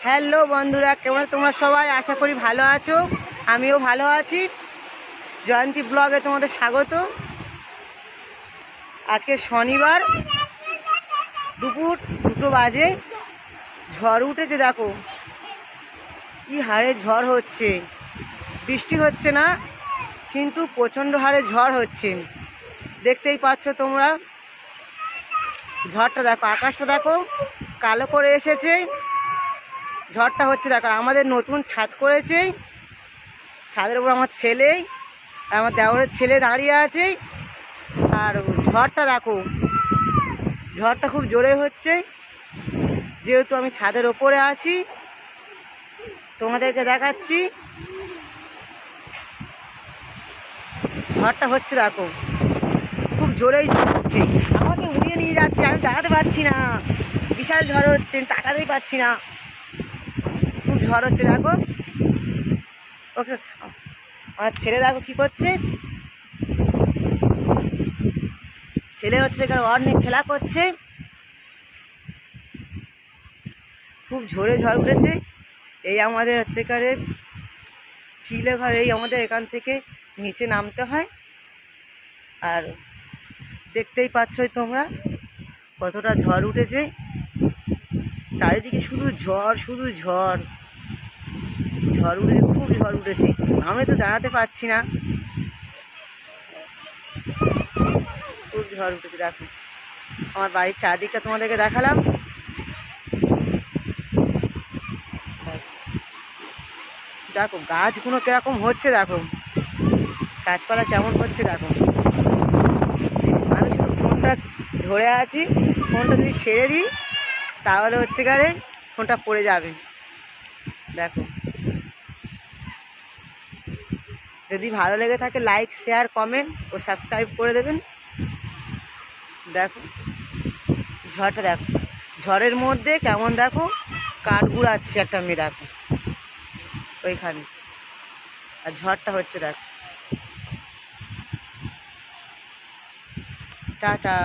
Hello বন্ধুরা, কেমন তোমরা সবাই? আশা করি ভালো আছো, আমিও ভালো আছি। জয়ন্তী ব্লগে তোমাদের স্বাগত। আজকে শনিবার, দুপুর 2টো বাজে। ঝড় উঠেছে, দেখো কি হারে ঝড় হচ্ছে। বৃষ্টি হচ্ছে না, কিন্তু প্রচণ্ড হারে ঝড় হচ্ছে। দেখতেই পাচ্ছ তোমরা ঝড়টা, দেখো আকাশটা দেখো কালো করে এসেছে। ঝড়টা হচ্ছে দেখো। আমাদের নতুন ছাদ করেছে, ছাদের উপর আমার ছেলে আর আমার দেওরের ছেলে দাঁড়িয়ে আছে। আর ঝড়টা দেখো, ঝড়টা খুব জোরে হচ্ছে। যেহেতু আমি ছাদের ওপরে আছি, তোমাদেরকে দেখাচ্ছি। ঝড়টা হচ্ছে দেখো, খুব জোরেই হচ্ছে। আমাকে উড়িয়ে নিয়ে যাচ্ছে, আমি দাঁড়াতে পারছি না। বিশাল ঝড় হচ্ছে, তাকাতেই পারছি না। খুব ঝড় হচ্ছে দেখো। ওকে, আমার ছেলে দেখো কি করছে। ছেলে হচ্ছে ওর নিয়ে খেলা করছে। খুব ঝড়ে ঝড় উঠেছে। এই আমাদের হচ্ছে চিলে ঘর। এই আমাদের এখান থেকে নিচে নামতে হয়। আর দেখতেই পাচ্ছই তোমরা কতটা ঝড় উঠেছে। চারিদিকে শুধু ঝড়, শুধু ঝড়। ঝড় উঠেছে, খুব ঝড় উঠেছে। আমি তো দাঁড়াতে পারছি না, খুব ঝড় উঠেছে। দেখো আমার বাড়ির চারদিকটা তোমাদেরকে দেখালাম। দেখো গাছগুলো কিরকম হচ্ছে, দেখো গাছপালা কেমন হচ্ছে দেখো। আমি শুধু ফোনটা ধরে আছি। ফোনটা যদি ছেড়ে দিই তাহলে হচ্ছে ফোনটা পড়ে যাবে। দেখো, যদি ভালো লেগে থাকে লাইক, শেয়ার, কমেন্ট ও সাবস্ক্রাইব করে দেবেন। দেখো ঝড়টা দেখো, ঝড়ের মধ্যে কেমন দেখো কাঠ গুড়াচ্ছে একটা মেয়ে, দেখো ওইখানে। আর ঝড়টা হচ্ছে দেখো। টাটা।